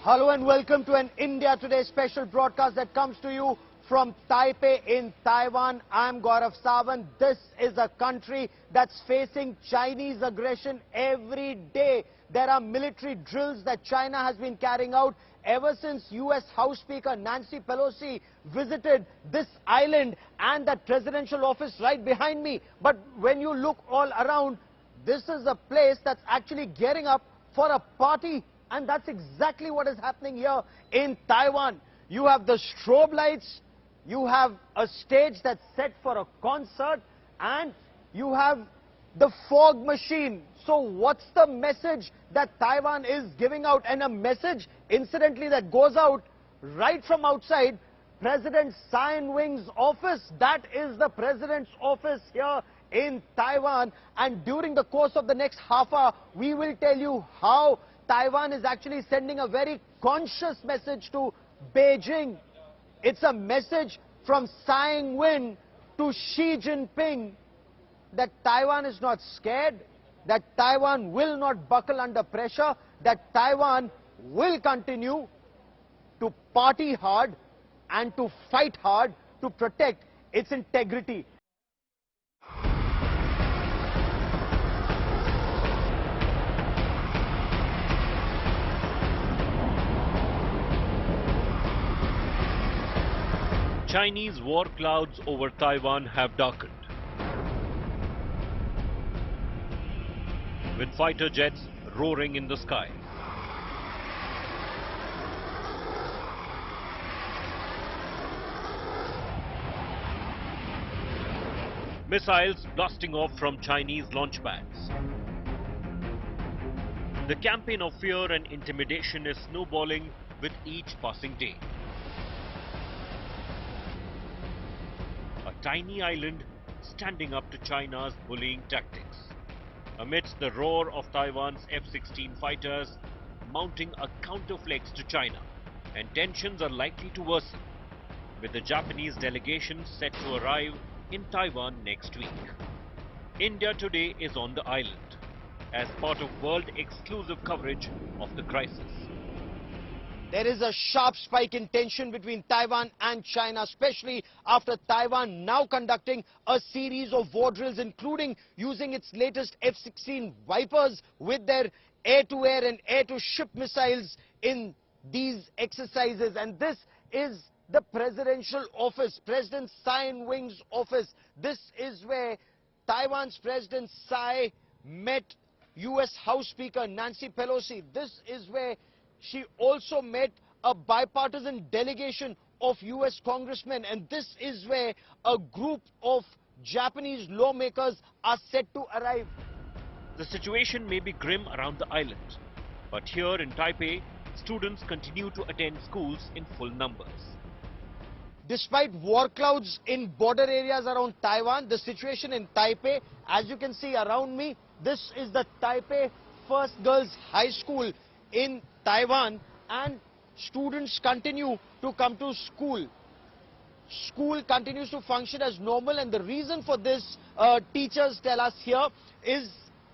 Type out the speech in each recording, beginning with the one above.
Hello and welcome to an India Today special broadcast that comes to you from Taipei in Taiwan. I'm Gaurav Sawant. This is a country that's facing Chinese aggression every day. There are military drills that China has been carrying out ever since US House Speaker Nancy Pelosi visited this island and that presidential office right behind me. But when you look all around, this is a place that's actually gearing up for a party. And that's exactly what is happening here in Taiwan. You have the strobe lights, you have a stage that's set for a concert, and you have the fog machine. So what's the message that Taiwan is giving out? And a message, incidentally, that goes out right from outside President Tsai Ing-wen's office. That is the president's office here in Taiwan. And during the course of the next half hour, we will tell you how Taiwan is actually sending a very conscious message to Beijing. It's a message from Tsai Ing-wen to Xi Jinping that Taiwan is not scared, that Taiwan will not buckle under pressure, that Taiwan will continue to party hard and to fight hard to protect its integrity. Chinese war clouds over Taiwan have darkened, with fighter jets roaring in the sky. Missiles blasting off from Chinese launch pads. The campaign of fear and intimidation is snowballing with each passing day. A tiny island standing up to China's bullying tactics. Amidst the roar of Taiwan's F-16 fighters mounting a counterflex to China, and tensions are likely to worsen, with the Japanese delegation set to arrive in Taiwan next week. India Today is on the island as part of world-exclusive coverage of the crisis. There is a sharp spike in tension between Taiwan and China, especially after Taiwan now conducting a series of war drills, including using its latest F-16 Vipers with their air-to-air and air-to-ship missiles in these exercises. And this is the presidential office, President Tsai Ing-wen's office. This is where Taiwan's President Tsai met US House Speaker Nancy Pelosi. This is where she also met a bipartisan delegation of US congressmen, and this is where a group of Japanese lawmakers are set to arrive. The situation may be grim around the island, but here in Taipei, students continue to attend schools in full numbers. Despite war clouds in border areas around Taiwan, the situation in Taipei, as you can see around me, this is the Taipei First Girls High School in Taiwan, and students continue to come to school. School continues to function as normal, and the reason for this, teachers tell us here, is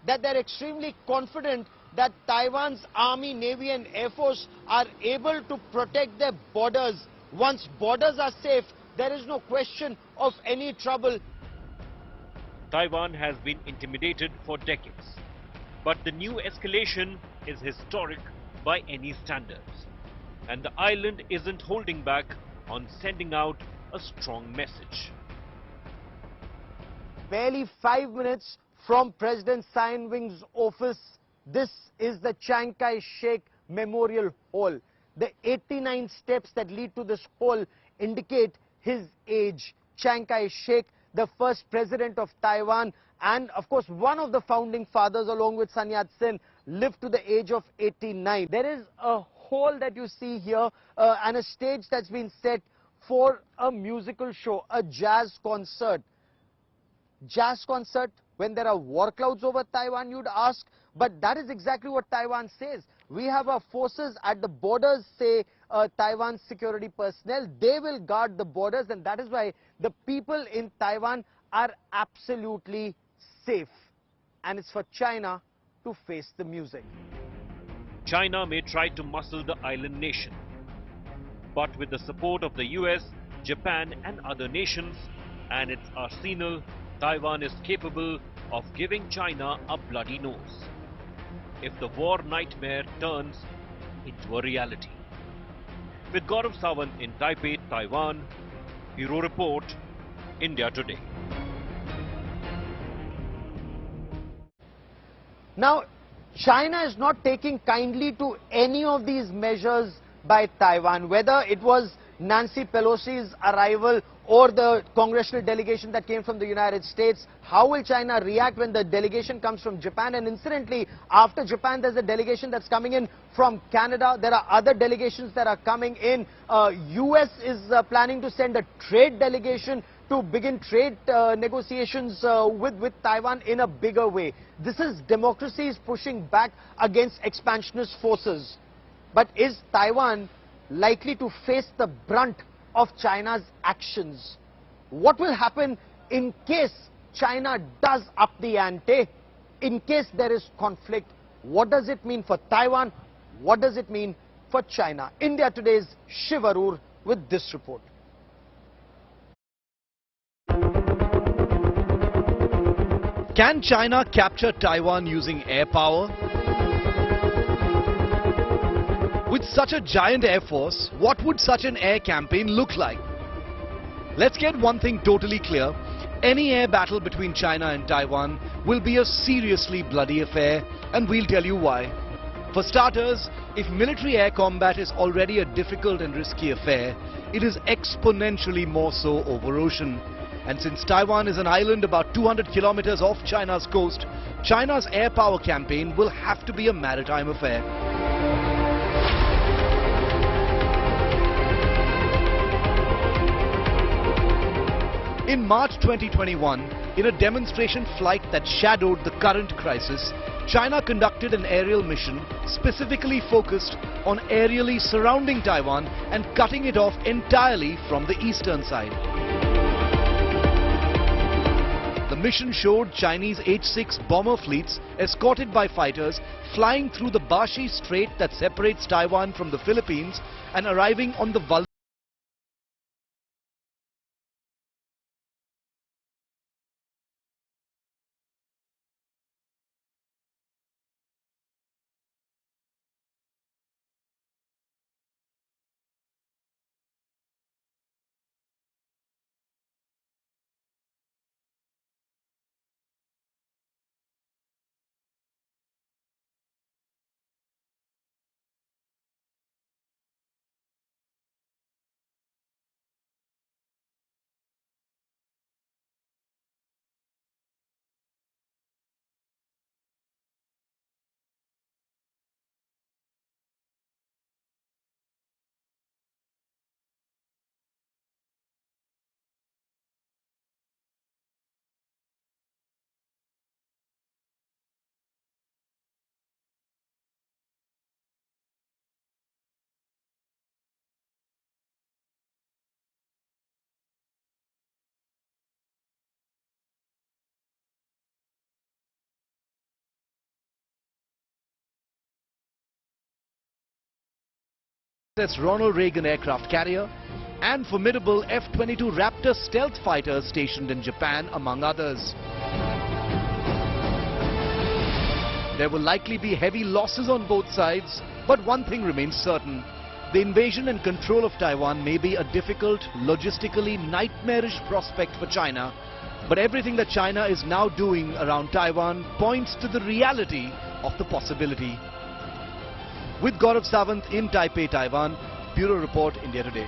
that they're extremely confident that Taiwan's Army, Navy and Air Force are able to protect their borders. Once borders are safe, there is no question of any trouble. Taiwan has been intimidated for decades, but the new escalation is historic by any standards, and the island isn't holding back on sending out a strong message. Barely 5 minutes from President Tsai Ing-wen's office, this is the Chiang Kai-shek Memorial Hall. The 89 steps that lead to this hall indicate his age. Chiang Kai-shek, the first president of Taiwan, and of course one of the founding fathers along with Sun Yat-sen, lived to the age of 89. There is a hall that you see here and a stage that's been set for a musical show, a jazz concert. Jazz concert when there are war clouds over Taiwan, you'd ask, but that is exactly what Taiwan says. We have our forces at the borders, say Taiwan's security personnel. They will guard the borders, and that is why the people in Taiwan are absolutely safe. And it's for China to face the music. China may try to muscle the island nation. But with the support of the US, Japan and other nations and its arsenal, Taiwan is capable of giving China a bloody nose if the war nightmare turns into a reality. With Gaurav Sawant in Taipei, Taiwan, Bureau Report, India Today. Now, China is not taking kindly to any of these measures by Taiwan, whether it was Nancy Pelosi's arrival or the congressional delegation that came from the United States. How will China react when the delegation comes from Japan? And incidentally, after Japan, there's a delegation that's coming in from Canada. There are other delegations that are coming in. US is planning to send a trade delegation to begin trade negotiations with Taiwan in a bigger way. This is democracies pushing back against expansionist forces. But is Taiwan likely to face the brunt of China's actions? What will happen in case China does up the ante? In case there is conflict, what does it mean for Taiwan? What does it mean for China? India Today's Shiv Arur with this report. Can China capture Taiwan using air power? With such a giant air force, what would such an air campaign look like? Let's get one thing totally clear. Any air battle between China and Taiwan will be a seriously bloody affair, and we'll tell you why. For starters, if military air combat is already a difficult and risky affair, it is exponentially more so over ocean. And since Taiwan is an island about 200 kilometers off China's coast, China's air power campaign will have to be a maritime affair. In March 2021, in a demonstration flight that shadowed the current crisis, China conducted an aerial mission specifically focused on aerially surrounding Taiwan and cutting it off entirely from the eastern side. The mission showed Chinese H-6 bomber fleets escorted by fighters flying through the Bashi Strait that separates Taiwan from the Philippines and arriving on the Ronald Reagan aircraft carrier and formidable F-22 Raptor stealth fighters stationed in Japan, among others. There will likely be heavy losses on both sides, but one thing remains certain. The invasion and control of Taiwan may be a difficult, logistically nightmarish prospect for China, but everything that China is now doing around Taiwan points to the reality of the possibility. With Gaurav Sawant in Taipei, Taiwan, Bureau Report, India Today.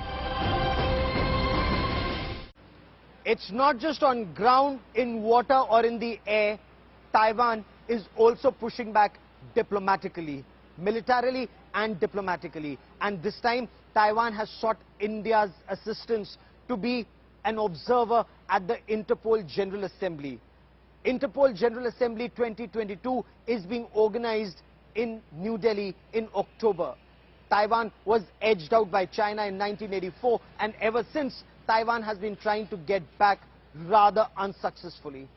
It's not just on ground, in water or in the air. Taiwan is also pushing back diplomatically, militarily and diplomatically. And this time, Taiwan has sought India's assistance to be an observer at the Interpol General Assembly. Interpol General Assembly 2022 is being organized in New Delhi in October. Taiwan was edged out by China in 1984, and ever since, Taiwan has been trying to get back rather unsuccessfully.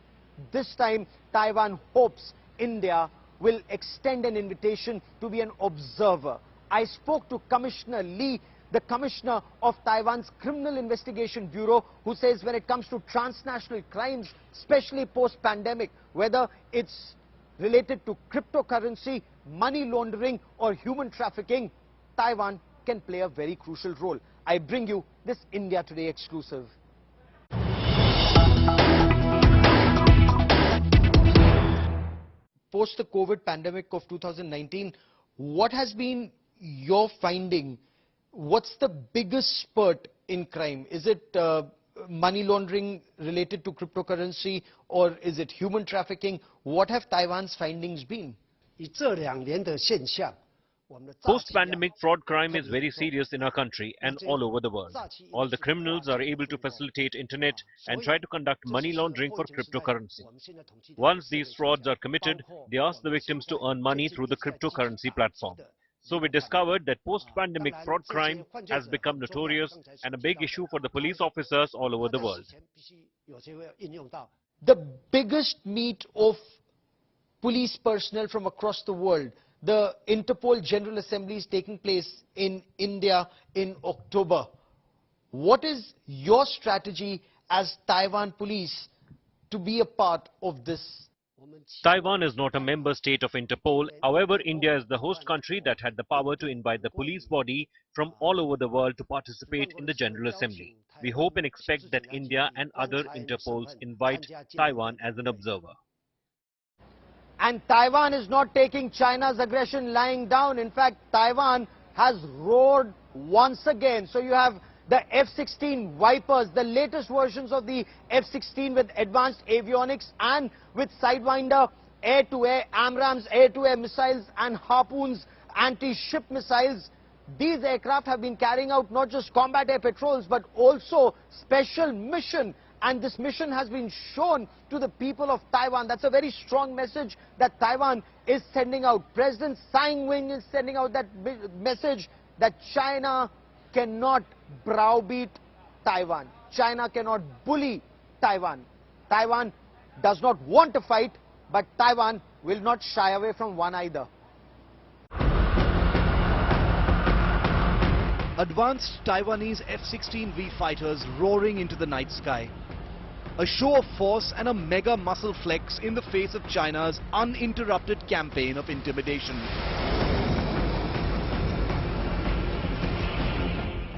This time, Taiwan hopes India will extend an invitation to be an observer. I spoke to Commissioner Lee, the Commissioner of Taiwan's Criminal Investigation Bureau, who says when it comes to transnational crimes, especially post-pandemic, whether it's related to cryptocurrency, money laundering or human trafficking, Taiwan can play a very crucial role. I bring you this India Today exclusive. Post the COVID pandemic of 2019, what has been your finding? What's the biggest spurt in crime? Is it money laundering related to cryptocurrency, or is it human trafficking? What have Taiwan's findings been? Post-pandemic fraud crime is very serious in our country and all over the world. All the criminals are able to facilitate internet and try to conduct money laundering for cryptocurrency. Once these frauds are committed, they ask the victims to earn money through the cryptocurrency platform. So we discovered that post-pandemic fraud crime has become notorious and a big issue for the police officers all over the world. The biggest meet of police personnel from across the world, the Interpol General Assembly, is taking place in India in October. What is your strategy as Taiwan police to be a part of this? Taiwan is not a member state of Interpol. However, India is the host country that had the power to invite the police body from all over the world to participate in the General Assembly. We hope and expect that India and other Interpols invite Taiwan as an observer. And Taiwan is not taking China's aggression lying down. In fact, Taiwan has roared once again. So you have the F-16 Vipers, the latest versions of the F-16 with advanced avionics and with Sidewinder air-to-air, AMRAAMs air-to-air missiles and Harpoons anti-ship missiles. These aircraft have been carrying out not just combat air patrols but also special mission. And this mission has been shown to the people of Taiwan. That's a very strong message that Taiwan is sending out. President Tsai Ing-wen is sending out that message that China cannot browbeat Taiwan. China cannot bully Taiwan. Taiwan does not want to fight, but Taiwan will not shy away from one either. Advanced Taiwanese F-16V fighters roaring into the night sky. A show of force and a mega muscle flex in the face of China's uninterrupted campaign of intimidation.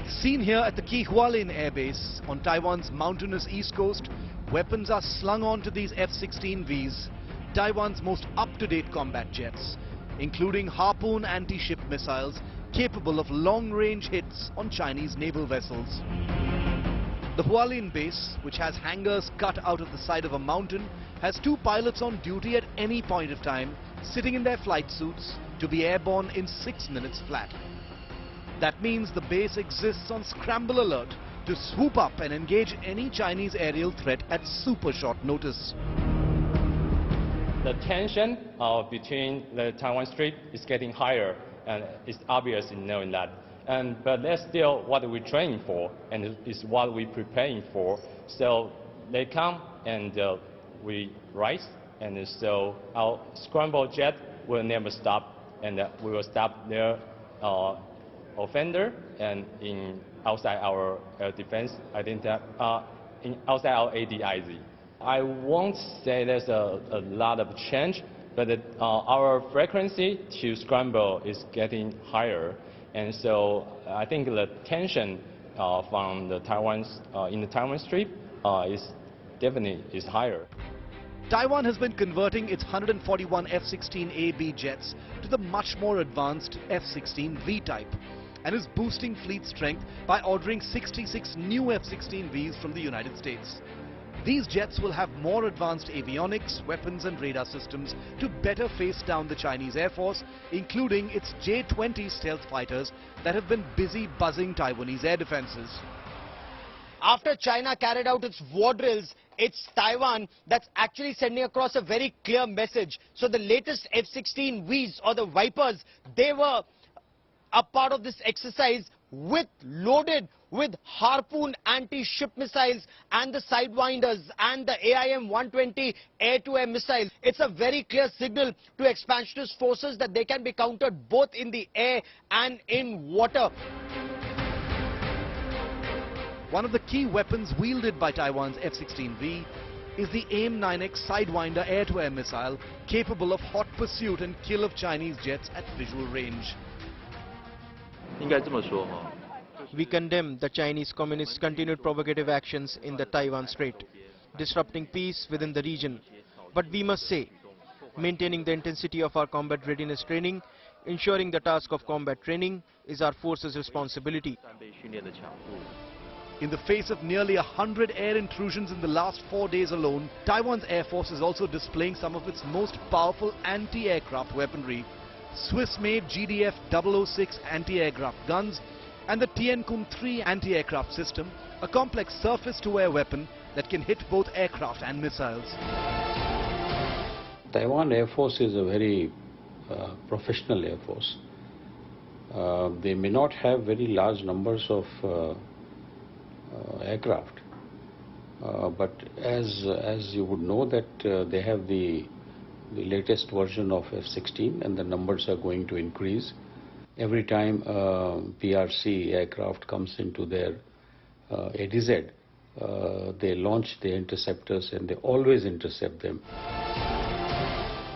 Seen here at the Hualien Air Base on Taiwan's mountainous east coast, weapons are slung onto these F-16Vs, Taiwan's most up-to-date combat jets, including Harpoon anti-ship missiles capable of long-range hits on Chinese naval vessels. The Hualien base, which has hangars cut out of the side of a mountain, has 2 pilots on duty at any point of time, sitting in their flight suits to be airborne in 6 minutes flat. That means the base exists on scramble alert to swoop up and engage any Chinese aerial threat at super short notice. The tension between the Taiwan Strait is getting higher, and it's obvious in knowing that. But that's still what we're training for, and it's what we're preparing for. So they come and we rise, and so our scramble jet will never stop, and we will stop their offender and outside our defense outside our ADIZ. I won't say there's a lot of change, but our frequency to scramble is getting higher. And so I think the tension from the in the Taiwan Strait is definitely higher. Taiwan has been converting its 141 F-16AB jets to the much more advanced F-16V type and is boosting fleet strength by ordering 66 new F-16Vs from the United States. These jets will have more advanced avionics, weapons and radar systems to better face down the Chinese Air Force, including its J-20 stealth fighters that have been busy buzzing Taiwanese air defenses. After China carried out its war drills, it's Taiwan that's actually sending across a very clear message. So the latest F-16Vs or the Vipers, they were a part of this exercise loaded with Harpoon anti-ship missiles and the Sidewinders and the AIM-120 air-to-air missiles. It's a very clear signal to expansionist forces that they can be countered both in the air and in water. One of the key weapons wielded by Taiwan's F-16V is the AIM-9X Sidewinder air-to-air missile, capable of hot pursuit and kill of Chinese jets at visual range. We condemn the Chinese Communists' continued provocative actions in the Taiwan Strait, disrupting peace within the region. But we must say, maintaining the intensity of our combat readiness training, ensuring the task of combat training is our force's responsibility. In the face of nearly 100 air intrusions in the last 4 days alone, Taiwan's Air Force is also displaying some of its most powerful anti-aircraft weaponry. Swiss-made GDF 006 anti-aircraft guns and the Tiancun-3 anti-aircraft system, a complex surface-to-air weapon that can hit both aircraft and missiles. Taiwan Air Force is a very professional Air Force. They may not have very large numbers of aircraft, but as you would know that they have the latest version of F-16 and the numbers are going to increase. Every time PRC aircraft comes into their ADZ, they launch the interceptors and they always intercept them.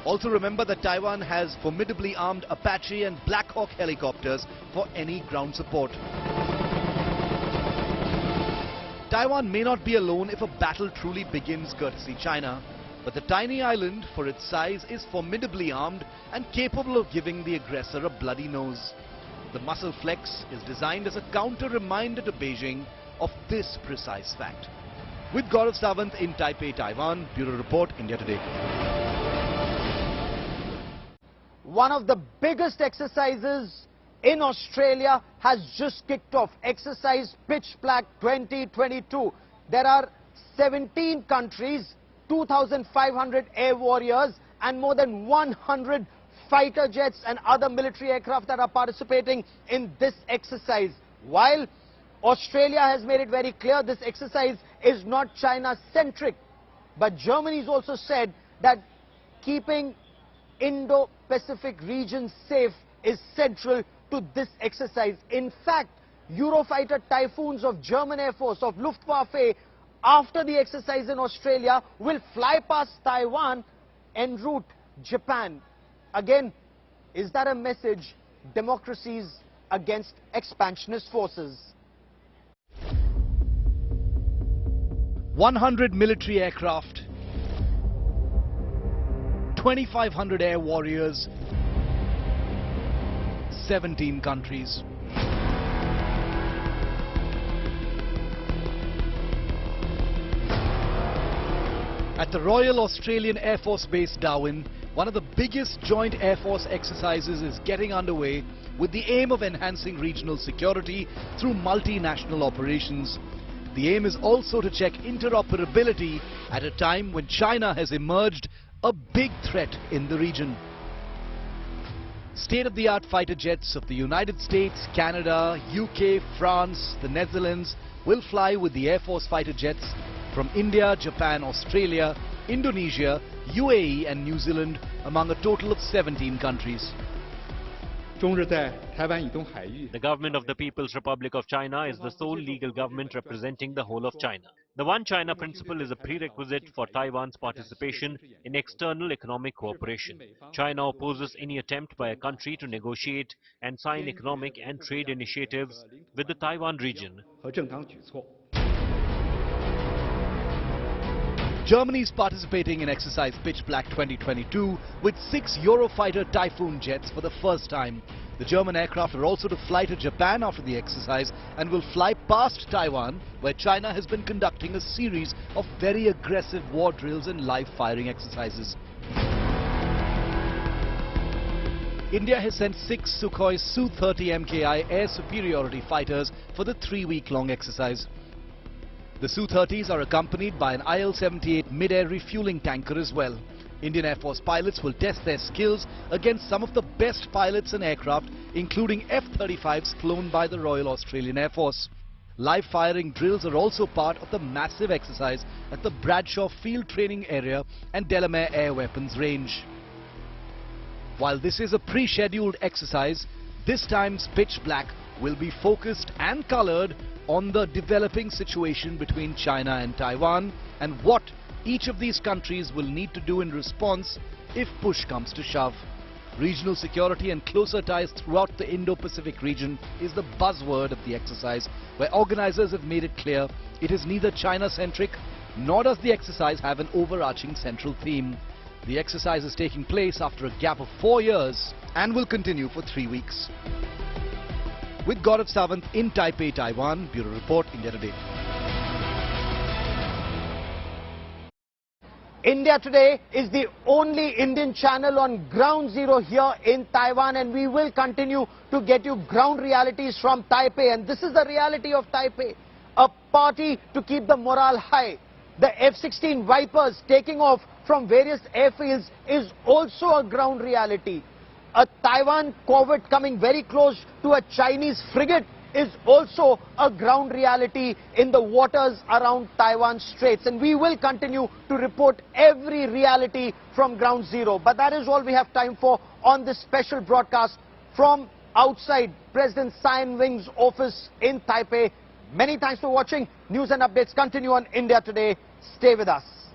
Also remember that Taiwan has formidably armed Apache and Black Hawk helicopters for any ground support. Taiwan may not be alone if a battle truly begins courtesy China, but the tiny island, for its size, is formidably armed and capable of giving the aggressor a bloody nose. The muscle flex is designed as a counter-reminder to Beijing of this precise fact. With Gaurav Sawant in Taipei, Taiwan, Bureau Report, India Today. One of the biggest exercises in Australia has just kicked off. Exercise Pitch Black 2022. There are 17 countries, 2,500 air warriors and more than 100 fighter jets and other military aircraft that are participating in this exercise. While Australia has made it very clear this exercise is not China-centric, but Germany has also said that keeping Indo-Pacific region safe is central to this exercise. In fact, Eurofighter Typhoons of German Air Force, of Luftwaffe, after the exercise in Australia, will fly past Taiwan en route Japan. Again, is that a message? Democracies against expansionist forces. 100 military aircraft, 2,500 air warriors, 17 countries. At the Royal Australian Air Force Base Darwin, one of the biggest joint Air Force exercises is getting underway with the aim of enhancing regional security through multinational operations. The aim is also to check interoperability at a time when China has emerged a big threat in the region. State-of-the-art fighter jets of the United States, Canada, UK, France, the Netherlands will fly with the Air Force fighter jets from India, Japan, Australia, Indonesia, UAE and New Zealand, among a total of 17 countries. The government of the People's Republic of China is the sole legal government representing the whole of China. The One China principle is a prerequisite for Taiwan's participation in external economic cooperation. China opposes any attempt by a country to negotiate and sign economic and trade initiatives with the Taiwan region. Germany is participating in Exercise Pitch Black 2022 with 6 Eurofighter Typhoon jets for the first time. The German aircraft are also to fly to Japan after the exercise and will fly past Taiwan, where China has been conducting a series of very aggressive war drills and live firing exercises. India has sent 6 Sukhoi Su-30 MKI air superiority fighters for the 3-week-long exercise. The Su-30s are accompanied by an IL-78 mid-air refueling tanker as well. Indian Air Force pilots will test their skills against some of the best pilots and aircraft, including F-35s flown by the Royal Australian Air Force. Live firing drills are also part of the massive exercise at the Bradshaw Field Training Area and Delamere Air Weapons Range. While this is a pre-scheduled exercise, this time's pitch black will be focused and coloured on the developing situation between China and Taiwan and what each of these countries will need to do in response if push comes to shove. Regional security and closer ties throughout the Indo-Pacific region is the buzzword of the exercise, where organizers have made it clear it is neither China-centric nor does the exercise have an overarching central theme. The exercise is taking place after a gap of 4 years and will continue for 3 weeks. With Gaurav Sawant in Taipei, Taiwan, Bureau Report, India Today. India Today is the only Indian channel on ground zero here in Taiwan, and we will continue to get you ground realities from Taipei. And this is the reality of Taipei, a party to keep the morale high. The F-16 Vipers taking off from various airfields is also a ground reality. A Taiwan corvette coming very close to a Chinese frigate is also a ground reality in the waters around Taiwan Straits. And we will continue to report every reality from ground zero. But that is all we have time for on this special broadcast from outside President Tsai Ing-wen's office in Taipei. Many thanks for watching. News and updates continue on India Today. Stay with us.